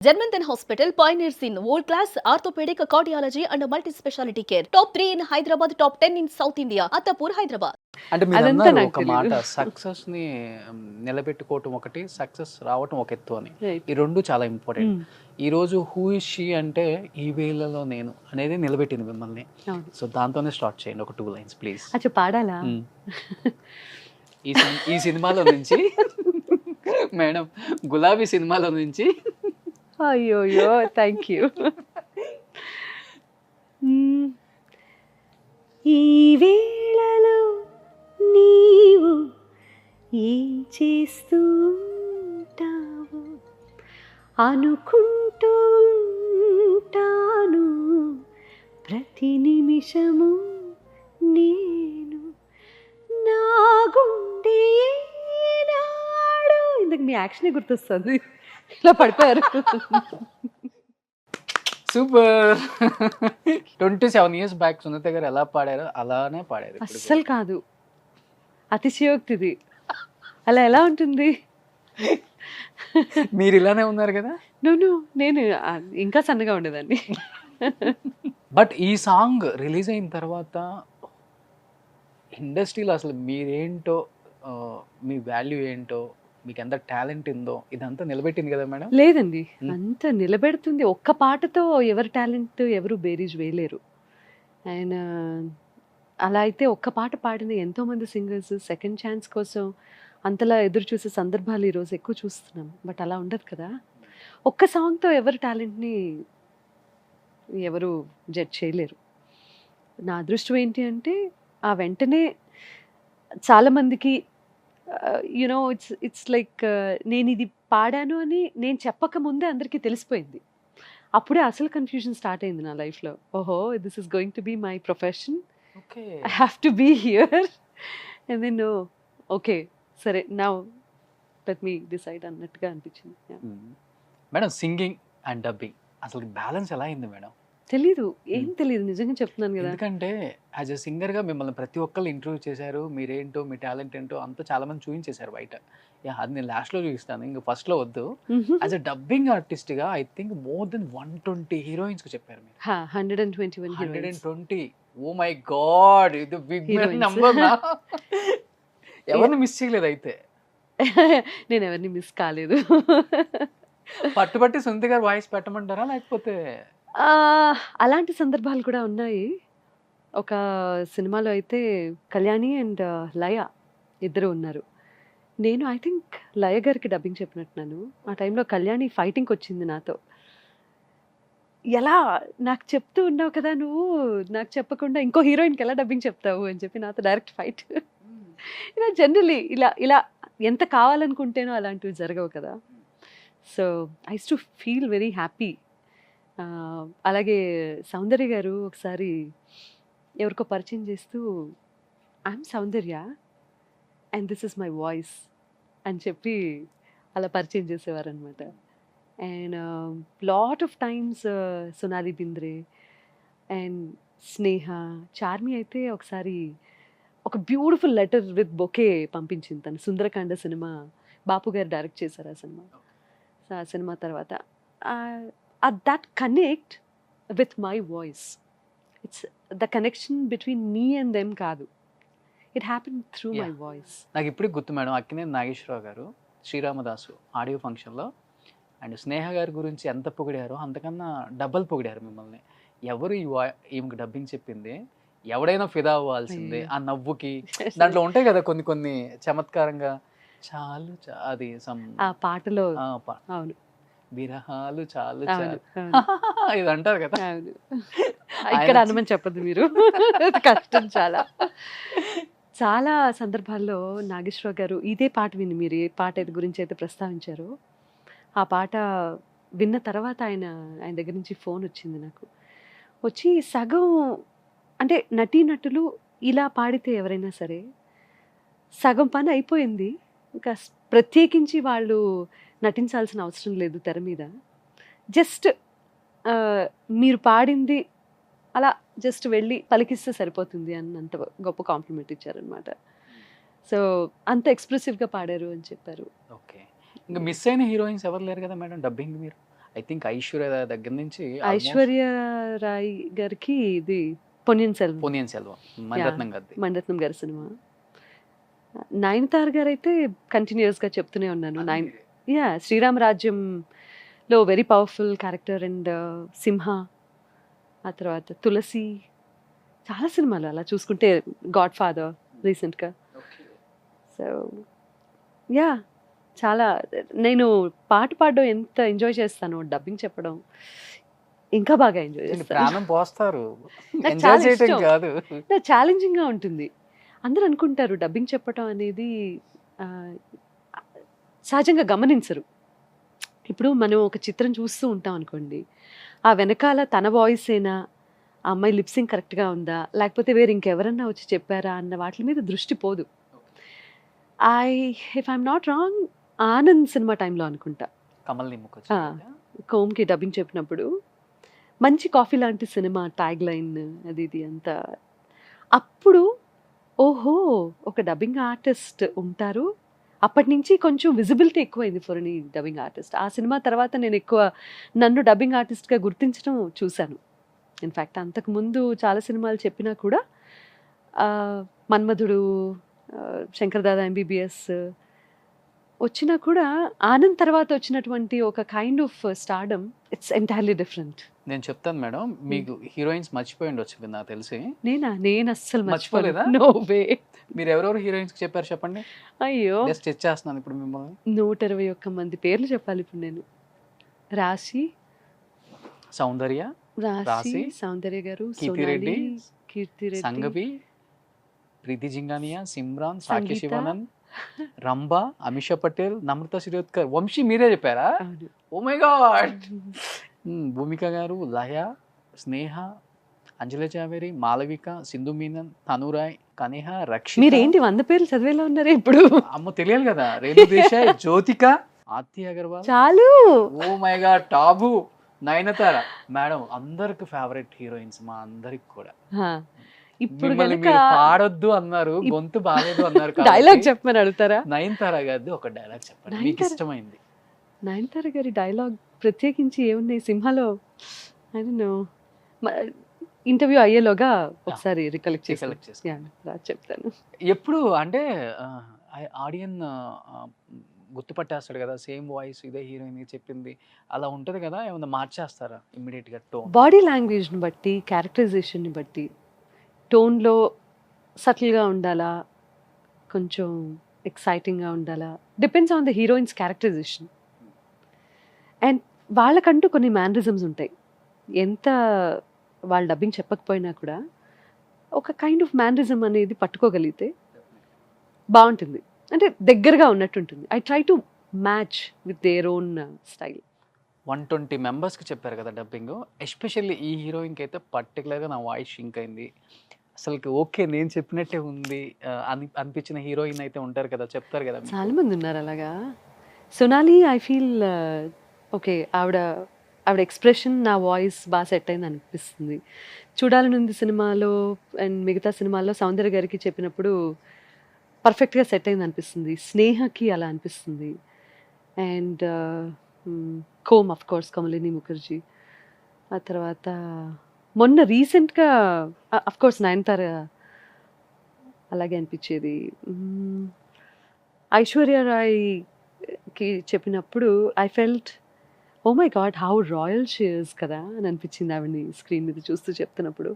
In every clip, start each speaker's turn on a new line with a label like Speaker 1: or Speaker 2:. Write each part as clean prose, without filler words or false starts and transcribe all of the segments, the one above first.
Speaker 1: Germanton Hospital pioneers in world-class orthopedic cardiology and multi-specialty care. Top 3 in Hyderabad, top 10 in South India. Attapur, Hyderabad.
Speaker 2: అంటే మీరు
Speaker 3: అదంతా
Speaker 2: అన్నారు
Speaker 3: నాకు
Speaker 2: ఒక
Speaker 3: తెలీదు.
Speaker 2: మాట సక్సెస్ని నిలబెట్టుకోవటం ఒకటి, సక్సెస్ రావటం ఒక ఎత్తు అని.
Speaker 3: Right.
Speaker 2: ఈ రెండు చాలా ఇంపార్టెంట్. ఈరోజు హూ ఇస్ షీ అంటే ఈ వేళలో నేను అనేది నిలబెట్టింది మిమ్మల్ని.
Speaker 3: అవును.
Speaker 2: సో దాంతోనే స్టార్ట్ చేయండి ఒక 2 lines ప్లీజ్.
Speaker 3: అచ్చా పాడాలా?
Speaker 2: ఈ సినిమాలో నుంచి మేడం గులాబీ సినిమాలో నుంచి
Speaker 3: అయ్యోయ్యో థ్యాంక్ యూ. ఈ వేళలో నీవు ఏం చేస్తూ ఉంటావు అనుకుంటూ ఉంటాను ప్రతి నిమిషము నేను నా గుండె ఏనాడు. ఇందుకు మీ యాక్షనే గుర్తొస్తుంది. ఇలా పడిపోయారు.
Speaker 2: సూపర్. 27 years బ్యాక్ సునీత గారు ఎలా పాడారో అలానే పాడారు.
Speaker 3: అస్సలు కాదు, అతిశయోక్తిది. అలా ఎలా ఉంటుంది?
Speaker 2: మీరు ఇలానే ఉన్నారు కదా.
Speaker 3: నేను ఇంకా సన్నగా ఉండేదాన్ని.
Speaker 2: బట్ ఈ సాంగ్ రిలీజ్ అయిన తర్వాత ఇండస్ట్రీలో అసలు మీరేంటో, మీ వాల్యూ ఏంటో, మీకు ఎంత టాలెంట్ ఉందో ఇదంతా నిలబెట్టింది కదా మేడం.
Speaker 3: లేదండి, అంత నిలబెడుతుంది. ఒక్క పాటతో ఎవరి టాలెంట్ ఎవరు బేరీజ్ వేయలేరు. ఆయన అలా అయితే ఒక్క పాట పాడిన ఎంతోమంది సింగర్స్ సెకండ్ ఛాన్స్ కోసం అంతలా ఎదురు చూసే సందర్భాలు ఈరోజు ఎక్కువ చూస్తున్నాం. బట్ అలా ఉండదు కదా. ఒక్క సాంగ్తో ఎవరి టాలెంట్ని ఎవరు జడ్జ్ చేయలేరు. నా అదృష్టం ఏంటి అంటే ఆ వెంటనే చాలామందికి యునో ఇట్స్ లైక్ నేను ఇది పాడాను అని నేను చెప్పక ముందే అందరికీ తెలిసిపోయింది. అప్పుడే అసలు కన్ఫ్యూజన్ స్టార్ట్ అయింది నా లైఫ్లో. ఓహో, this is going to be my profession, I have to be here. And then okay సరే నౌ లెట్ మీ డిసైడ్ అన్నట్టుగా అనిపించింది.
Speaker 2: మేడం సింగింగ్ అండ్ డబ్బింగ్ అసలు బ్యాలెన్స్ ఎలా అయింది మేడం?
Speaker 3: తెలీదు, ఏం తెలీదు, నిజంగా చెప్తున్నాను కదా.
Speaker 2: ఎందుకంటే యాజ్ ఎ సింగర్గా మిమ్మల్ని ప్రతి ఒక్కళ్ళు ఇంటర్వ్యూ చేశారు. మీరేంటో, మీ టాలెంట్ ఏంటో అంతా చాలా మంది చూపించేశారు బయట. అది నేను లాస్ట్లో చూపిస్తాను, ఇంకా ఫస్ట్లో వద్దు. యాజ్ ఎ డబ్బింగ్ ఆర్టిస్ట్గా ఐ థింక్ మోర్ దెన్ 120 హీరోయిన్స్కి చెప్పారు మీరు.
Speaker 3: 121
Speaker 2: 120. ఓ మై గాడ్, ఇది బిగ్ నంబర్. ఎవరిని మిస్ చేయలేదు అయితే?
Speaker 3: నేను ఎవరిని మిస్ కాలేదు.
Speaker 2: పట్టుబట్టి సునీత గారు వాయిస్ పెట్టమంటారా లేకపోతే?
Speaker 3: అలాంటి సందర్భాలు కూడా ఉన్నాయి. ఒక సినిమాలో అయితే కళ్యాణి అండ్ లయ ఇద్దరు ఉన్నారు. నేను ఐ థింక్ లయ గారికి డబ్బింగ్ చెప్పినట్టున్నాను. ఆ టైంలో కళ్యాణి ఫైటింగ్కి వచ్చింది నాతో. ఎలా నాకు చెప్తూ ఉన్నావు కదా, నువ్వు నాకు చెప్పకుండా ఇంకో హీరోయిన్కి ఎలా డబ్బింగ్ చెప్తావు అని చెప్పి నాతో డైరెక్ట్ ఫైట్. ఇలా జనరలీ ఇలా ఎంత కావాలనుకుంటేనో అలాంటివి జరగవు కదా. So I used to feel very happy. అలాగే సౌందర్య గారు ఒకసారి ఎవరికో పరిచయం చేస్తూ I'm Soundarya and this is my voice అని చెప్పి అలా పరిచయం చేసేవారు అనమాట. And lot of times Sonali Bendre and Sneha, Charmi అయితే ఒకసారి ఒక బ్యూటిఫుల్ లెటర్ విత్ బొకే పంపించింది తను. సుందరకాండ సినిమా బాపు గారు డైరెక్ట్ చేశారు ఆ సినిమా. సో ఆ సినిమా తర్వాత that connect with my voice, it's the connection between me and them కాదు, it happened through my voice.
Speaker 2: నాకు ఇప్పుడు గుర్తు మేడం, అక్కినేని నాగేశ్వరరావు గారు శ్రీరామదాసు ఆడియో ఫంక్షన్లో అండ్ స్నేహ గారి గురించి ఎంత పొగిడారో అంతకన్నా డబల్ పొగిడారు మిమ్మల్ని. ఎవరు ఈమెకి డబ్బింగ్ చెప్పింది, ఎవడైనా ఫిదా అవ్వాల్సిందే ఆ నవ్వుకి. దాంట్లో ఉంటాయి కదా కొన్ని చమత్కారంగా చాలు అది
Speaker 3: ఆ పాటలో. అవును,
Speaker 2: విరహాలు చాలు ఇది అంటారు కదా.
Speaker 3: ఇక్కడ అనమని చెప్పదు మీరు, కష్టం చాలా. చాలా సందర్భాల్లో నాగేశ్వరరావు గారు ఇదే పాట విని, మీరు ఏ పాట గురించి అయితే ప్రస్తావించారో ఆ పాట విన్న తర్వాత ఆయన దగ్గర నుంచి ఫోన్ వచ్చింది నాకు. వచ్చి సగం అంటే నటీనటులు ఇలా పాడితే ఎవరైనా సరే సగం పని అయిపోయింది, ఇంకా ప్రత్యేకించి వాళ్ళు నటించాల్సిన అవసరం లేదు తెర మీద. జస్ట్ మీరు పాడింది అలా జస్ట్ వెళ్ళి పలికిస్తే సరిపోతుంది అన్నంత గొప్ప కాంప్లిమెంట్ ఇచ్చారనమాట. సో అంత ఎక్స్ప్రెసివ్గా పాడారు అని చెప్పారు.
Speaker 2: ఓకే, ఇంకా మిస్ అయిన హీరోయిన్స్ ఎవరు లేరు కదా మేడం డబ్బింగ్? మీరు ఐ థింక్ ఐశ్వర్య దగ్గర నుంచి almost
Speaker 3: ఐశ్వర్య రాయ్ గారికి ఇది పొన్నియిన్ సెల్వన్,
Speaker 2: పొన్నియిన్ సెల్వం, మణిరత్నం గారిది.
Speaker 3: మణిరత్నం గారి సినిమా. నయనతార గారు అయితే కంటిన్యూస్గా చెప్తూనే ఉన్నాను. శ్రీరామ రాజ్యంలో వెరీ పవర్ఫుల్ క్యారెక్టర్, అండ్ సింహ, ఆ తర్వాత తులసి, చాలా సినిమాలు అలా చూసుకుంటే, గాడ్ ఫాదర్ రీసెంట్గా. సో చాలా నేను పాట పాడడం ఎంత ఎంజాయ్ చేస్తాను, డబ్బింగ్ చెప్పడం ఇంకా బాగా ఎంజాయ్ చేస్తాను.
Speaker 2: ప్రాణం పోస్తారు,
Speaker 3: నాకు
Speaker 2: ఎంజాయ్
Speaker 3: చాలా
Speaker 2: చేయటం
Speaker 3: ఇష్టం.
Speaker 2: కాదు.
Speaker 3: ఛాలెంజింగ్గా ఉంటుంది. అందరూ అనుకుంటారు డబ్బింగ్ చెప్పడం అనేది ఆ, సహజంగా గమనించరు. ఇప్పుడు మనం ఒక చిత్రం చూస్తూ ఉంటాం అనుకోండి, ఆ వెనకాల తన వాయిస్ ఏనా, ఆ అమ్మాయి లిప్సింగ్ కరెక్ట్గా ఉందా, లేకపోతే వేరే ఇంకెవరన్నా వచ్చి చెప్పారా అన్న వాటి మీద దృష్టి పోదు. If I'm not wrong, Anand cinema టైంలో అనుకుంటా,
Speaker 2: కమల్ నిమ్ముకు
Speaker 3: కోమ్కి డబ్బింగ్ చెప్పినప్పుడు, మంచి కాఫీ లాంటి సినిమా ట్యాగ్ లైన్ అది ఇది అంతా, అప్పుడు ఓహో ఒక డబ్బింగ్ ఆర్టిస్ట్ ఉంటారు. అప్పటి నుంచి కొంచెం విజిబిలిటీ ఎక్కువైంది ఫర్ ఎనీ డబ్బింగ్ ఆర్టిస్ట్. ఆ సినిమా తర్వాత నేను ఎక్కువ నన్ను డబ్బింగ్ ఆర్టిస్ట్గా గుర్తించడం చూశాను. ఇన్ఫ్యాక్ట్ అంతకుముందు చాలా సినిమాలు చెప్పినా కూడా మన్మధుడు, శంకర్ దాదా ఎంబీబీఎస్ వచ్చినా కూడా, ఆనంద్ తర్వాత వచ్చినటువంటి ఒక kind of stardom, it's entirely different.
Speaker 2: నేను చెప్తాను మేడం, మీకు హీరోయిన్స్ మర్చిపోయి ఉండొచ్చు కదా నాకు తెలిసి.
Speaker 3: నేను అస్సలు
Speaker 2: మర్చిపోలేదా?
Speaker 3: No way.
Speaker 2: మీరు ఎవరెవరు హీరోయిన్స్ చెప్పారు చెప్పండి.
Speaker 3: అయ్యో,
Speaker 2: జస్ట్ చెక్ చేస్తున్నాను ఇప్పుడు మిమ్మల్ని.
Speaker 3: 121 మంది పేర్లు చెప్పాలి ఇప్పుడు నేను. రాశి,
Speaker 2: సౌందర్య, రాశి,
Speaker 3: సౌందర్య గారు,
Speaker 2: కీర్తిరెడ్డి,
Speaker 3: కీర్తిరెడ్డి,
Speaker 2: సంగవి, ప్రీతి జింగానియా, సిమ్రాన్,
Speaker 3: సంగీత,
Speaker 2: సాక్షి శివానంద్, రంభ, అమిషా పటేల్, నమ్రత శిరోద్కర్, వంశీ మీరే చెప్పారా?
Speaker 3: అవును.
Speaker 2: ఓ మై గాడ్. భూమిక గారు, లయ, స్నేహ, అంజలి చావేరి, మాలవిక, సింధు మీనన్, తనురాయ్, కనేహ, రక్షిత.
Speaker 3: మీరేంటి 100 పేర్లు చదివేలా ఉన్నారే ఇప్పుడు?
Speaker 2: అమ్మ తెలియాలి కదా. రేణు దేశాయ్, జ్యోతిక, ఆర్తి అగర్వాల్.
Speaker 3: చాలు.
Speaker 2: Oh my god, Tabu, Nayanthara. Madam అందరికి ఫేవరెట్ హీరోయిన్స్ మా అందరికి కూడా.
Speaker 3: ఇప్పుడు
Speaker 2: మిమ్మల్ని
Speaker 3: గనుక
Speaker 2: మీరు పాడొద్దు అన్నారు, గొంతు బాగాలేదు అన్నారు.
Speaker 3: డైలాగ్ చెప్పమని అడుగుతారా?
Speaker 2: నయనతార గారిది ఒక డైలాగ్ చెప్పండి, మీకు
Speaker 3: నయనతార-
Speaker 2: ఇష్టమైంది.
Speaker 3: నయనతార గారి డైలాగ్ ప్రత్యేకించి ఏమున్నాయి సింహాలో? ఐ డోంట్ నో, ఇంటర్వ్యూ అయ్యేలోగా ఒకసారి రికలెక్ట్
Speaker 2: Recollect చేసుకో.
Speaker 3: చెప్తాను.
Speaker 2: ఎప్పుడు అంటే ఆడియన్ గుర్తుపట్టేస్తాడు కదా, సేమ్ వాయిస్ ఇదే హీరోయిన్ చెప్పింది, అలా ఉంటది కదా, ఏమన్నా మార్చేస్తారా ఇమ్మీడియట్ గా టోన్?
Speaker 3: బాడీ లాంగ్వేజ్ని బట్టి, క్యారెక్టరైజేషన్ని బట్టి, టోన్లో సటిల్గా ఉండాలా, కొంచెం ఎక్సైటింగ్గా ఉండాలా, depends on the heroines characterisation. And వాళ్ళకంటూ కొన్ని మ్యానరిజమ్స్ ఉంటాయి. ఎంత వాళ్ళు డబ్బింగ్ చెప్పకపోయినా కూడా ఒక కైండ్ ఆఫ్ మ్యానరిజం అనేది పట్టుకోగలిగితే బాగుంటుంది, అంటే దగ్గరగా ఉన్నట్టుంటుంది. I try to match with their own style.
Speaker 2: 120 మెంబర్స్కి చెప్పారు కదా డబ్బింగ్, ఎస్పెషల్లీ ఈ హీరోయిన్కి అయితే పర్టికులర్గా నా వాయిస్ షింక్ అయింది, అసలుకి ఓకే నేను చెప్పినట్టే ఉంది అనిపించిన హీరోయిన్ అయితే ఉంటారు కదా, చెప్తారు కదా మీకు?
Speaker 3: చాలా మంది ఉన్నారు అలాగా. సొనాలి, ఐ ఫీల్ ఓకే, ఆవిడ ఎక్స్ప్రెషన్, నా వాయిస్ బాగా సెట్ అయింది అనిపిస్తుంది. చూడాలనుంది సినిమాలో అండ్ మిగతా సినిమాల్లో సౌందర్య గారికి చెప్పినప్పుడు పర్ఫెక్ట్గా సెట్ అయింది అనిపిస్తుంది. స్నేహకి అలా అనిపిస్తుంది. అండ్ కోమ్ ఆఫ్ కోర్స్ కమలిని ముఖర్జీ. ఆ తర్వాత మొన్న రీసెంట్గా అఫ్ కోర్స్ నయనతార అలాగే అనిపించేది. ఐశ్వర్య రాయ్కి చెప్పినప్పుడు I felt oh my God how royal she is కదా అని అనిపించింది ఆవిడని స్క్రీన్ మీద చూస్తూ చెప్తున్నప్పుడు.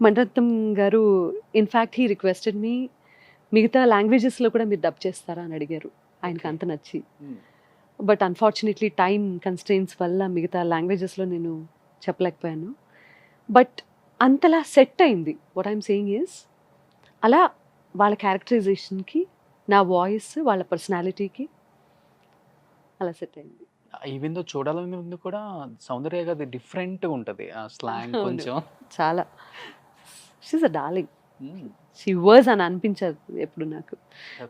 Speaker 3: మణిరత్నం గారు ఇన్ఫ్యాక్ట్ హీ రిక్వెస్టెడ్ మీ, మిగతా లాంగ్వేజెస్లో కూడా మీరు డబ్ చేస్తారా అని అడిగారు, ఆయనకి అంత నచ్చి. బట్ అన్ఫార్చునేట్లీ టైం కన్స్ట్రెయిన్స్ వల్ల మిగతా లాంగ్వేజెస్లో నేను చెప్పలేకపోయాను. బట్ అంతలా సెట్ అయింది. వాట్ ఐఎమ్ సేయింగ్ ఈజ్, అలా వాళ్ళ క్యారెక్టరైజేషన్కి నా వాయిస్, వాళ్ళ పర్సనాలిటీకి అలా సెట్ అయింది.
Speaker 2: ఈవెన్ దో చూడాలని ముందు కూడా సౌందర్య గారి డిఫరెంట్ ఉంటుంది ఆ స్లాంగ్
Speaker 3: అవును.
Speaker 2: కొంచెం.
Speaker 3: చాలా, she's a darling. She was అని అనిపించదు ఎప్పుడు నాకు.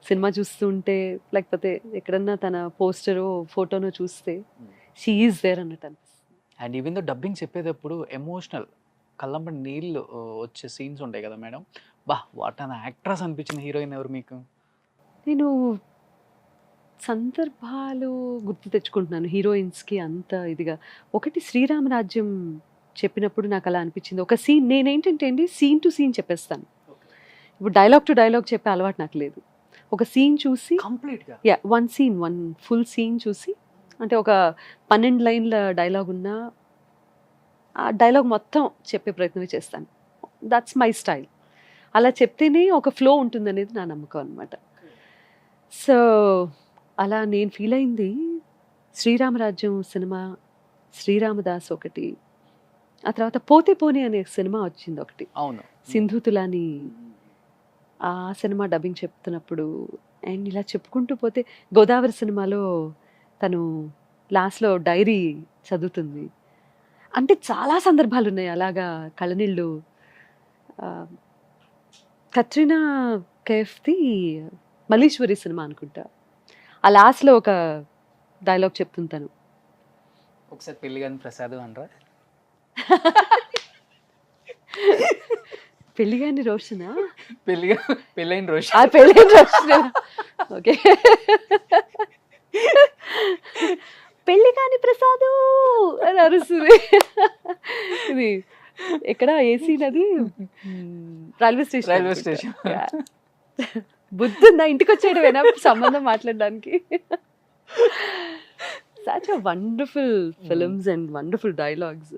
Speaker 3: సినిమా చూస్తుంటే లేకపోతే ఎక్కడన్నా తన పోస్టరో ఫోటోనో చూస్తే షీ ఈజ్ దేర్ అన్నట్టు అనిపిస్తుంది.
Speaker 2: అండ్ ఈవెన్ దో డబ్బింగ్ చెప్పేటప్పుడు ఎమోషనల్ కళ్ళంబడి నీళ్ళు వచ్చే సీన్స్ ఉంటాయి కదా మేడం, బా వాట్ అన్ యాక్ట్రెస్ అనిపించిన హీరోయిన్ ఎవరు మీకు?
Speaker 3: నేను సందర్భాలు గుర్తు తెచ్చుకుంటున్నాను హీరోయిన్స్కి అంత ఇదిగా. ఒకటి శ్రీరామరాజ్యం చెప్పినప్పుడు నాకు అలా అనిపించింది. ఒక సీన్ నేనేంటంటే అండి సీన్ టు సీన్ చెప్పేస్తాను. ఇప్పుడు డైలాగ్ టు డైలాగ్ చెప్పే అలవాటు నాకు లేదు. ఒక సీన్ చూసి
Speaker 2: కంప్లీట్గా
Speaker 3: వన్ ఫుల్ సీన్ చూసి, అంటే ఒక 12 లైన్ల డైలాగ్ ఉన్నా ఆ డైలాగ్ మొత్తం చెప్పే ప్రయత్నమే చేస్తాను. That's my style. అలా చెప్తేనే ఒక ఫ్లో ఉంటుందనేది నా నమ్మకం అనమాట. సో అలా నేను ఫీల్ అయింది శ్రీరామరాజ్యం సినిమా, శ్రీరామదాస్ ఒకటి, ఆ తర్వాత పోతే పోనీ అనే సినిమా వచ్చింది ఒకటి,
Speaker 2: అవును.
Speaker 3: సింధుతులాని. ఆ సినిమా డబ్బింగ్ చెప్తున్నప్పుడు అండ్ ఇలా చెప్పుకుంటూ పోతే గోదావరి సినిమాలో తను లాస్ట్లో డైరీ చదువుతుంది. అంటే చాలా సందర్భాలు ఉన్నాయి అలాగా కళ్ళనీళ్ళు. కత్రినా కైఫ్ది మల్లీశ్వరి సినిమా అనుకుంటా, ఆ లాస్ట్లో ఒక డైలాగ్ చెప్తుంది తను.
Speaker 2: ఒకసారి పెళ్లి కానీ ప్రసాద్ అనరా?
Speaker 3: పెళ్ళిగాని రోషనా?
Speaker 2: పెళ్ళైన రోజు
Speaker 3: ఆ పెళ్ళైన రోషనా, ఓకే. పెళ్ళి కాని ప్రసాదు అని అరుస్తుంది. ఇది ఎక్కడ ఏసీ నది రైల్వే స్టేషన్. బుద్ధి ఉందా ఇంటికి వచ్చేయడమేనా సంబంధం మాట్లాడడానికి? Such wonderful films and wonderful dialogues.